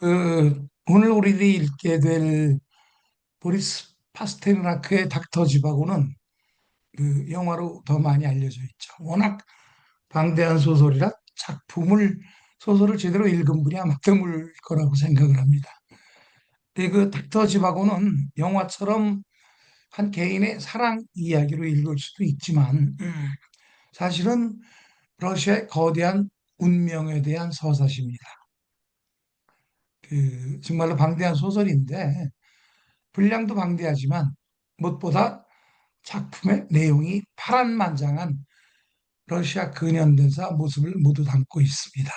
오늘 우리들이 읽게 될 보리스 파스테르나크의 닥터 지바고는 영화로 더 많이 알려져 있죠. 워낙 방대한 소설이라 소설을 제대로 읽은 분이 아마 드물 거라고 생각을 합니다. 근데 그 닥터 지바고는 영화처럼 한 개인의 사랑 이야기로 읽을 수도 있지만, 사실은 러시아의 거대한 운명에 대한 서사시입니다. 정말로 방대한 소설인데, 분량도 방대하지만 무엇보다 작품의 내용이 파란만장한 러시아 근현대사 모습을 모두 담고 있습니다.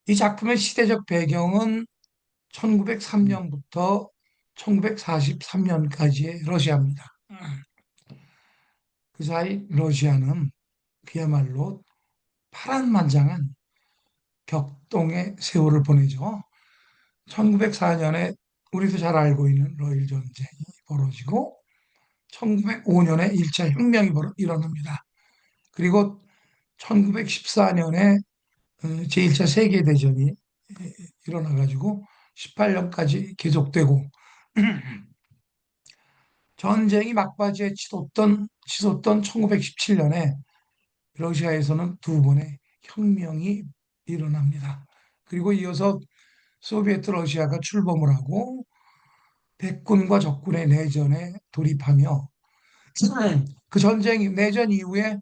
이 작품의 시대적 배경은 1903년부터 1943년까지의 러시아입니다. 그 사이 러시아는 그야말로 파란만장한 격동의 세월을 보내죠. 1904년에 우리도 잘 알고 있는 러일 전쟁이 벌어지고 1905년에 1차 혁명이 일어납니다. 그리고 1914년에 제1차 세계대전이 일어나가지고 18년까지 계속되고 전쟁이 막바지에 치솟던 1917년에 러시아에서는 두 번의 혁명이 일어납니다. 그리고 이어서 소비에트 러시아가 출범을 하고 백군과 적군의 내전에 돌입하며 그 내전 이후에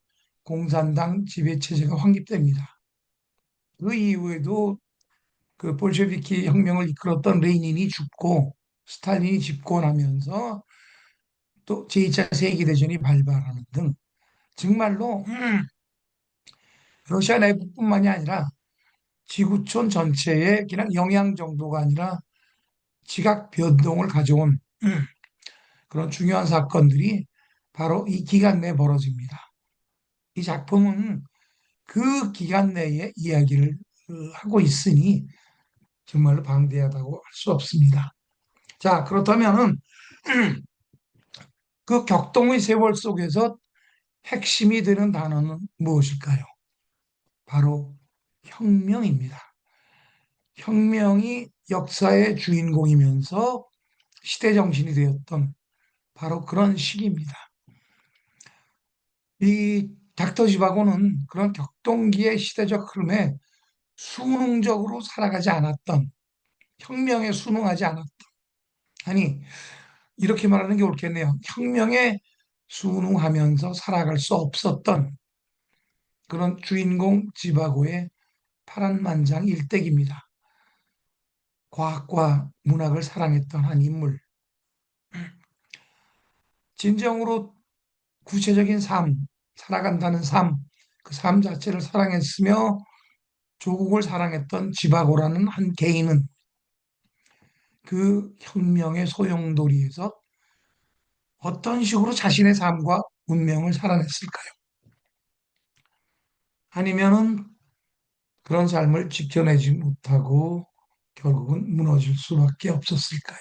공산당 지배체제가 확립됩니다. 그 이후에도 그 볼셰비키 혁명을 이끌었던 레닌이 죽고 스탈린이 집권하면서 또 제2차 세계대전이 발발하는 등 정말로 러시아 내부뿐만이 아니라 지구촌 전체에 그냥 영향 정도가 아니라 지각 변동을 가져온 그런 중요한 사건들이 바로 이 기간 내에 벌어집니다. 이 작품은 그 기간 내에 이야기를 하고 있으니 정말로 방대하다고 할 수 없습니다. 자, 그렇다면은 그 격동의 세월 속에서 핵심이 되는 단어는 무엇일까요? 바로 혁명입니다. 혁명이 역사의 주인공이면서 시대 정신이 되었던 바로 그런 시기입니다. 이 닥터 지바고는 그런 격동기의 시대적 흐름에 순응적으로 살아가지 않았던, 혁명에 순응하지 않았던, 아니 이렇게 말하는 게 옳겠네요. 혁명에 순응하면서 살아갈 수 없었던 그런 주인공 지바고의 파란만장 일대기입니다. 과학과 문학을 사랑했던 한 인물. 진정으로 구체적인 삶, 살아간다는 삶, 그 삶 자체를 사랑했으며 조국을 사랑했던 지바고라는 한 개인은 그 혁명의 소용돌이에서 어떤 식으로 자신의 삶과 운명을 살아냈을까요? 아니면은 그런 삶을 지켜내지 못하고 결국은 무너질 수밖에 없었을까요?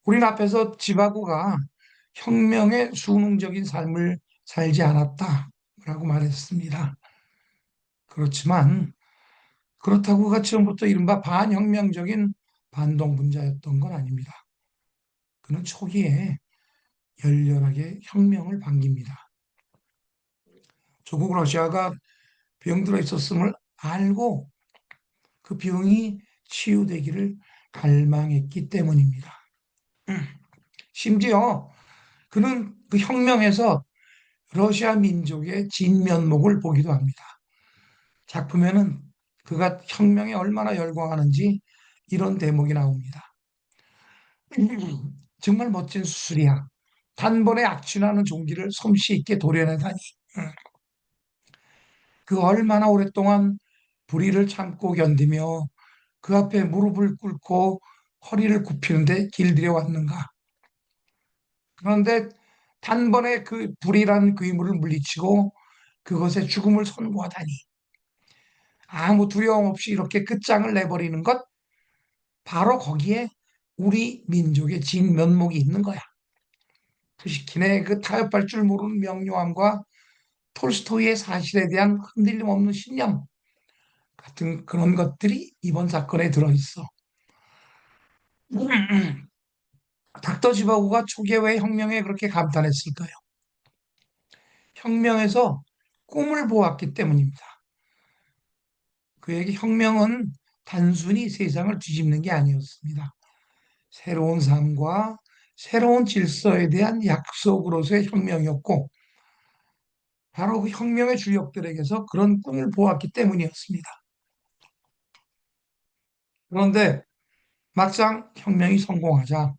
우린 앞에서 지바고가 혁명의 순응적인 삶을 살지 않았다라고 말했습니다. 그렇지만 그렇다고 그가 처음부터 이른바 반혁명적인 반동분자였던 건 아닙니다. 그는 초기에 열렬하게 혁명을 반깁니다. 조국 러시아가 병들어 있었음을 알고 그 병이 치유되기를 갈망했기 때문입니다. 심지어 그는 그 혁명에서 러시아 민족의 진면목을 보기도 합니다. 작품에는 그가 혁명에 얼마나 열광하는지 이런 대목이 나옵니다. 정말 멋진 수술이야. 단번에 악취나는 종기를 솜씨 있게 도려내다니. 그 얼마나 오랫동안 불의를 참고 견디며 그 앞에 무릎을 꿇고 허리를 굽히는데 길들여 왔는가. 그런데 단번에 그 불이란 괴물을 물리치고 그것에 죽음을 선고하다니. 아무 두려움 없이 이렇게 끝장을 내버리는 것, 바로 거기에 우리 민족의 진면목이 있는 거야. 푸시킨의 그 타협할 줄 모르는 명료함과 톨스토이의 사실에 대한 흔들림 없는 신념 같은 그런 것들이 이번 사건에 들어있어. 닥터 지바고가 초기에 왜 혁명에 그렇게 감탄했을까요? 혁명에서 꿈을 보았기 때문입니다. 그에게 혁명은 단순히 세상을 뒤집는 게 아니었습니다. 새로운 삶과 새로운 질서에 대한 약속으로서의 혁명이었고, 바로 그 혁명의 주역들에게서 그런 꿈을 보았기 때문이었습니다. 그런데 막상 혁명이 성공하자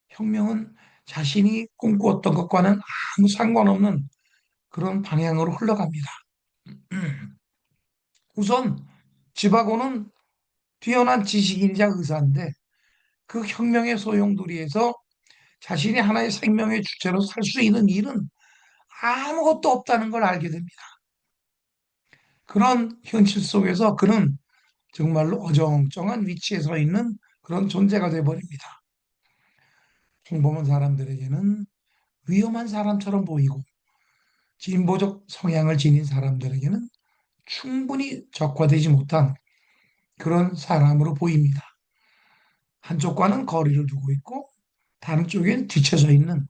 혁명은 자신이 꿈꾸었던 것과는 아무 상관없는 그런 방향으로 흘러갑니다. 우선 지바고는 뛰어난 지식인이자 의사인데 그 혁명의 소용돌이에서 자신이 하나의 생명의 주체로 살 수 있는 일은 아무것도 없다는 걸 알게 됩니다. 그런 현실 속에서 그는 정말로 어정쩡한 위치에 서 있는 그런 존재가 되어버립니다. 평범한 사람들에게는 위험한 사람처럼 보이고 진보적 성향을 지닌 사람들에게는 충분히 적화되지 못한 그런 사람으로 보입니다. 한쪽과는 거리를 두고 있고 다른 쪽엔 뒤쳐져 있는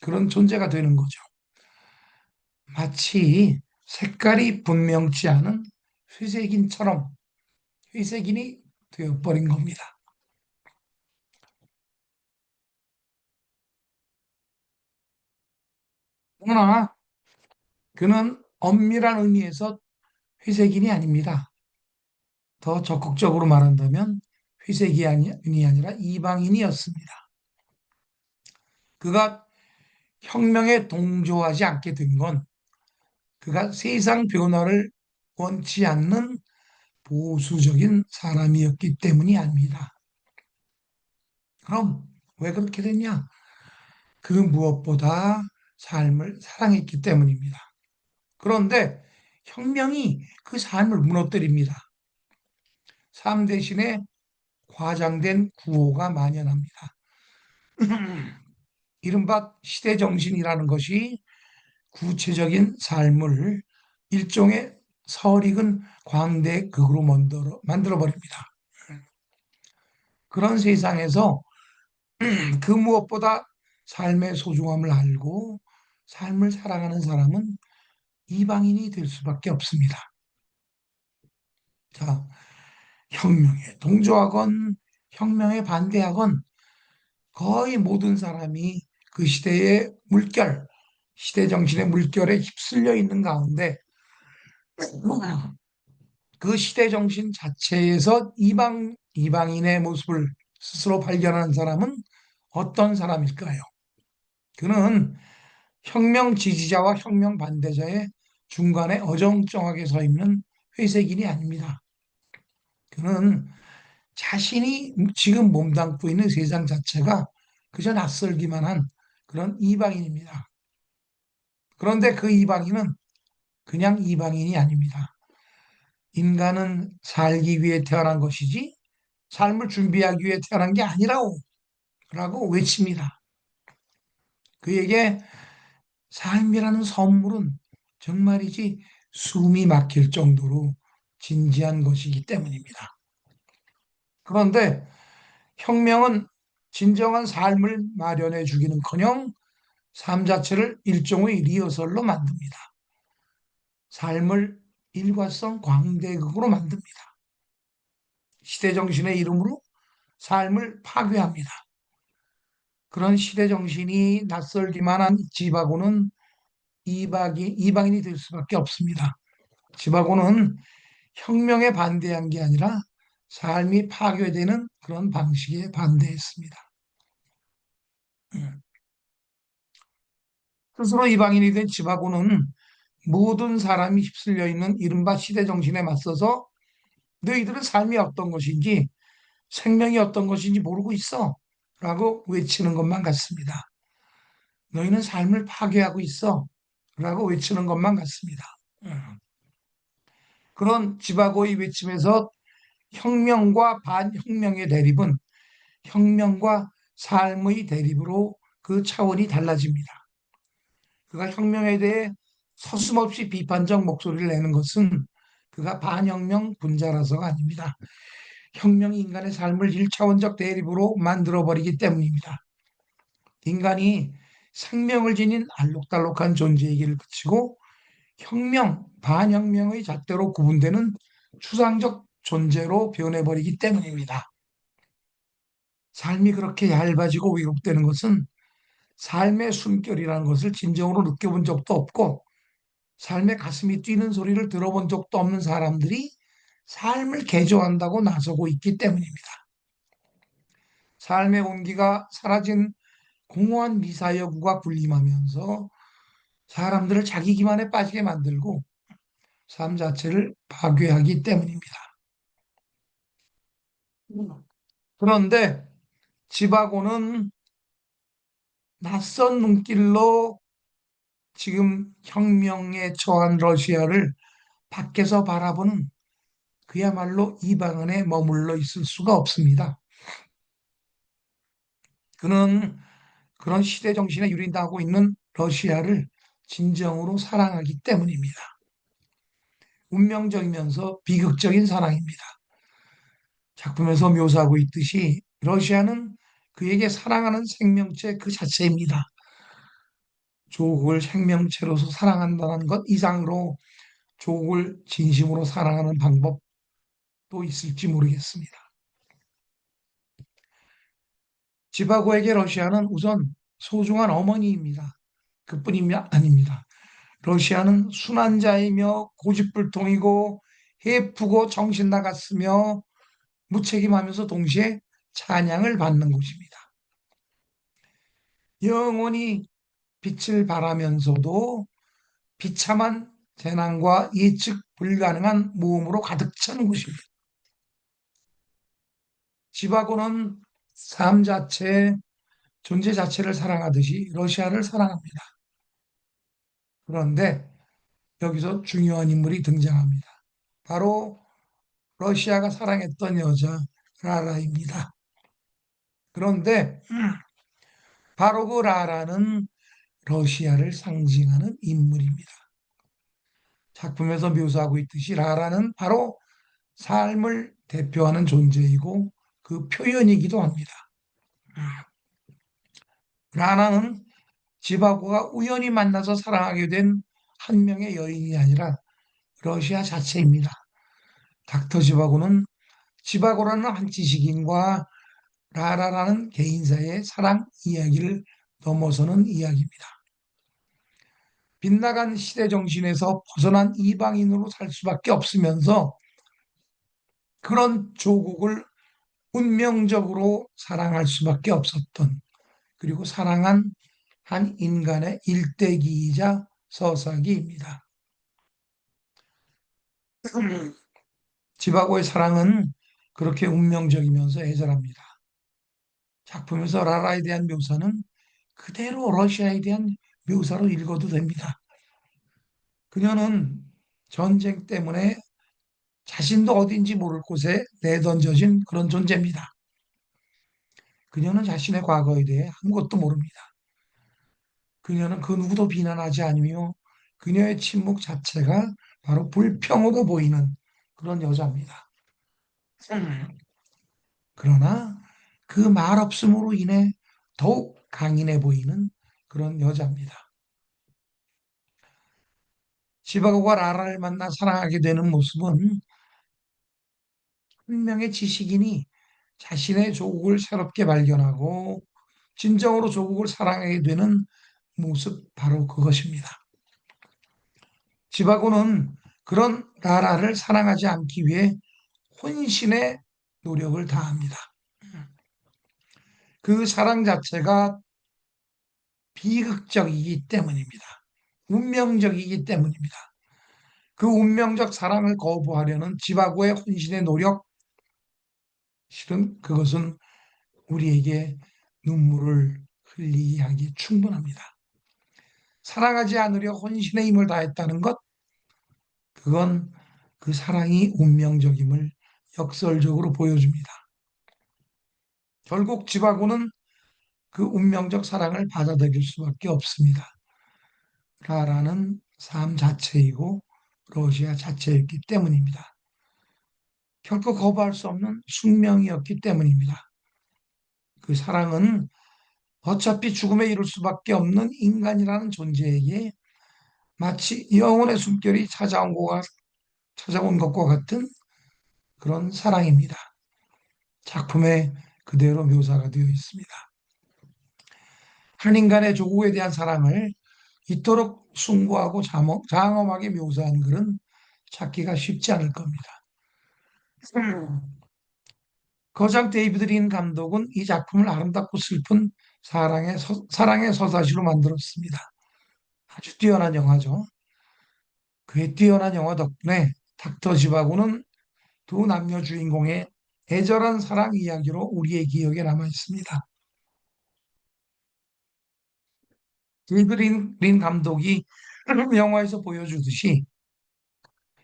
그런 존재가 되는 거죠. 마치 색깔이 분명치 않은 회색인처럼 회색인이 되어버린 겁니다. 그러나 그는 엄밀한 의미에서 회색인이 아닙니다. 더 적극적으로 말한다면 회색인이 아니라 이방인이었습니다. 그가 혁명에 동조하지 않게 된 건 그가 세상 변화를 원치 않는 보수적인 사람이었기 때문이 아닙니다. 그럼 왜 그렇게 됐냐? 그 무엇보다 삶을 사랑했기 때문입니다. 그런데 혁명이 그 삶을 무너뜨립니다. 삶 대신에 과장된 구호가 만연합니다. 이른바 시대정신이라는 것이 구체적인 삶을 일종의 설익은 광대극으로 만들어버립니다. 그런 세상에서 그 무엇보다 삶의 소중함을 알고 삶을 살아가는 사람은 이방인이 될 수밖에 없습니다. 자, 혁명에 동조하건 혁명에 반대하건 거의 모든 사람이 그 시대의 물결, 시대 정신의 물결에 휩쓸려 있는 가운데 그 시대 정신 자체에서 이방인의 모습을 스스로 발견한 사람은 어떤 사람일까요? 그는 혁명 지지자와 혁명 반대자의 중간에 어정쩡하게 서 있는 회색인이 아닙니다. 그는 자신이 지금 몸담고 있는 세상 자체가 그저 낯설기만 한 그런 이방인입니다. 그런데 그 이방인은 그냥 이방인이 아닙니다. 인간은 살기 위해 태어난 것이지 삶을 준비하기 위해 태어난 게 아니라고 라고 외칩니다. 그에게 삶이라는 선물은 정말이지 숨이 막힐 정도로 진지한 것이기 때문입니다. 그런데 혁명은 진정한 삶을 마련해 주기는커녕 삶 자체를 일종의 리허설로 만듭니다. 삶을 일과성 광대극으로 만듭니다. 시대정신의 이름으로 삶을 파괴합니다. 그런 시대정신이 낯설기만 한 지바고는 이방인이 될 수밖에 없습니다. 지바고는 혁명에 반대한 게 아니라 삶이 파괴되는 그런 방식에 반대했습니다. 스스로 이방인이 된 지바고는 모든 사람이 휩쓸려 있는 이른바 시대정신에 맞서서 너희들은 삶이 어떤 것인지 생명이 어떤 것인지 모르고 있어 라고 외치는 것만 같습니다. 너희는 삶을 파괴하고 있어 라고 외치는 것만 같습니다. 그런 지바고의 외침에서 혁명과 반혁명의 대립은 혁명과 삶의 대립으로 그 차원이 달라집니다. 그가 혁명에 대해 서슴없이 비판적 목소리를 내는 것은 그가 반혁명 분자라서가 아닙니다. 혁명이 인간의 삶을 일차원적 대립으로 만들어버리기 때문입니다. 인간이 생명을 지닌 알록달록한 존재이기를 그치고 혁명, 반혁명의 잣대로 구분되는 추상적 존재로 변해버리기 때문입니다. 삶이 그렇게 얇아지고 위협되는 것은 삶의 숨결이라는 것을 진정으로 느껴본 적도 없고 삶의 가슴이 뛰는 소리를 들어본 적도 없는 사람들이 삶을 개조한다고 나서고 있기 때문입니다. 삶의 온기가 사라진 공허한 미사여구가 군림하면서 사람들을 자기 기만에 빠지게 만들고 삶 자체를 파괴하기 때문입니다. 그런데 지바고는 낯선 눈길로 지금 혁명에 처한 러시아를 밖에서 바라보는 그야말로 이방 안에 머물러 있을 수가 없습니다. 그는 그런 시대 정신에 유린하고 있는 러시아를 진정으로 사랑하기 때문입니다. 운명적이면서 비극적인 사랑입니다. 작품에서 묘사하고 있듯이 러시아는 그에게 사랑하는 생명체 그 자체입니다. 조국을 생명체로서 사랑한다는 것 이상으로 조국을 진심으로 사랑하는 방법도 있을지 모르겠습니다. 지바고에게 러시아는 우선 소중한 어머니입니다. 그뿐이 아닙니다. 러시아는 순환자이며 고집불통이고 해프고 정신 나갔으며 무책임하면서 동시에 찬양을 받는 곳입니다. 영원히 빛을 발하면서도 비참한 재난과 예측 불가능한 모험으로 가득 찬 곳입니다. 지바고는 삶 자체, 존재 자체를 사랑하듯이 러시아를 사랑합니다. 그런데 여기서 중요한 인물이 등장합니다. 바로 러시아가 사랑했던 여자 라라입니다. 그런데 바로 그 라라는 러시아를 상징하는 인물입니다. 작품에서 묘사하고 있듯이 라라는 바로 삶을 대표하는 존재이고 그 표현이기도 합니다. 라라는 지바고가 우연히 만나서 사랑하게 된 한 명의 여인이 아니라 러시아 자체입니다. 닥터 지바고는 지바고라는 한 지식인과 라라라는 개인사의 사랑 이야기를 넘어서는 이야기입니다. 빗나간 시대 정신에서 벗어난 이방인으로 살 수밖에 없으면서 그런 조국을 운명적으로 사랑할 수밖에 없었던 그리고 사랑한 한 인간의 일대기이자 서사기입니다. 지바고의 사랑은 그렇게 운명적이면서 애절합니다. 작품에서 라라에 대한 묘사는 그대로 러시아에 대한 묘사로 읽어도 됩니다. 그녀는 전쟁 때문에 자신도 어딘지 모를 곳에 내던져진 그런 존재입니다. 그녀는 자신의 과거에 대해 아무것도 모릅니다. 그녀는 그 누구도 비난하지 않으며 그녀의 침묵 자체가 바로 불평으로 보이는 그런 여자입니다. 그러나 그 말없음으로 인해 더욱 강인해 보이는 그런 여자입니다. 지바고가 라라를 만나 사랑하게 되는 모습은 한 명의 지식인이 자신의 조국을 새롭게 발견하고 진정으로 조국을 사랑하게 되는 모습 바로 그것입니다. 지바고는 그런 라라를 사랑하지 않기 위해 혼신의 노력을 다합니다. 그 사랑 자체가 비극적이기 때문입니다. 운명적이기 때문입니다. 그 운명적 사랑을 거부하려는 지바고의 혼신의 노력, 실은 그것은 우리에게 눈물을 흘리게 하기에 충분합니다. 사랑하지 않으려 혼신의 힘을 다했다는 것, 그건 그 사랑이 운명적임을 역설적으로 보여줍니다. 결국 지바고는 그 운명적 사랑을 받아들일 수밖에 없습니다. 라라는 삶 자체이고 러시아 자체였기 때문입니다. 결코 거부할 수 없는 숙명이었기 때문입니다. 그 사랑은 어차피 죽음에 이를 수밖에 없는 인간이라는 존재에게 마치 영혼의 숨결이 찾아온 것과 같은 그런 사랑입니다. 작품에 그대로 묘사가 되어 있습니다. 한 인간의 조국에 대한 사랑을 이토록 숭고하고 장엄하게 묘사한 글은 찾기가 쉽지 않을 겁니다. 거장 데이비드 린 감독은 이 작품을 아름답고 슬픈 사랑의 서사시로 만들었습니다. 아주 뛰어난 영화죠. 그의 뛰어난 영화 덕분에 닥터 지바고는 두 남녀 주인공의 애절한 사랑 이야기로 우리의 기억에 남아 있습니다. 데이비드 린 감독이 영화에서 보여주듯이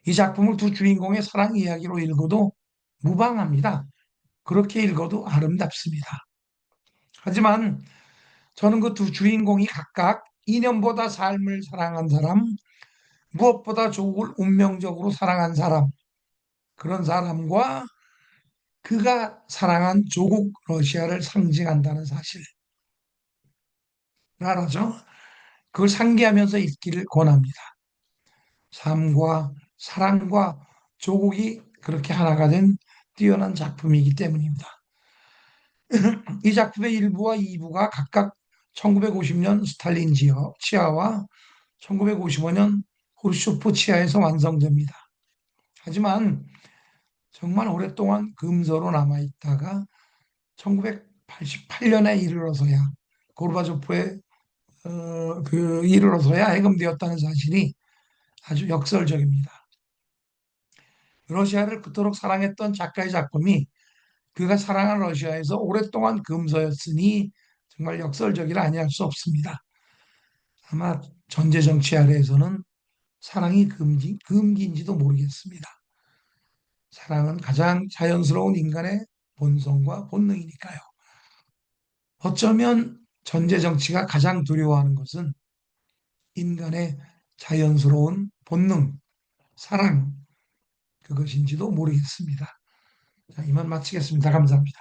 이 작품을 두 주인공의 사랑 이야기로 읽어도 무방합니다. 그렇게 읽어도 아름답습니다. 하지만 저는 그 두 주인공이 각각 이념보다 삶을 사랑한 사람, 무엇보다 조국을 운명적으로 사랑한 사람, 그런 사람과 그가 사랑한 조국 러시아를 상징한다는 사실, 알아죠? 그걸 상기하면서 읽기를 권합니다. 삶과 사랑과 조국이 그렇게 하나가 된 뛰어난 작품이기 때문입니다. 이 작품의 1부와 2부가 각각 1950년 스탈린 치하와 1955년 후르쇼프 치하에서 완성됩니다. 하지만 정말 오랫동안 금서로 남아있다가 1988년에 이르러서야 고르바초프의 이르러서야 해금되었다는 사실이 아주 역설적입니다. 러시아를 그토록 사랑했던 작가의 작품이 그가 사랑한 러시아에서 오랫동안 금서였으니 정말 역설적이라 아니할 수 없습니다. 아마 전제 정치 아래에서는 사랑이 금기인지도 모르겠습니다. 사랑은 가장 자연스러운 인간의 본성과 본능이니까요. 어쩌면 전제 정치가 가장 두려워하는 것은 인간의 자연스러운 본능, 사랑, 그것인지도 모르겠습니다. 자, 이만 마치겠습니다. 감사합니다.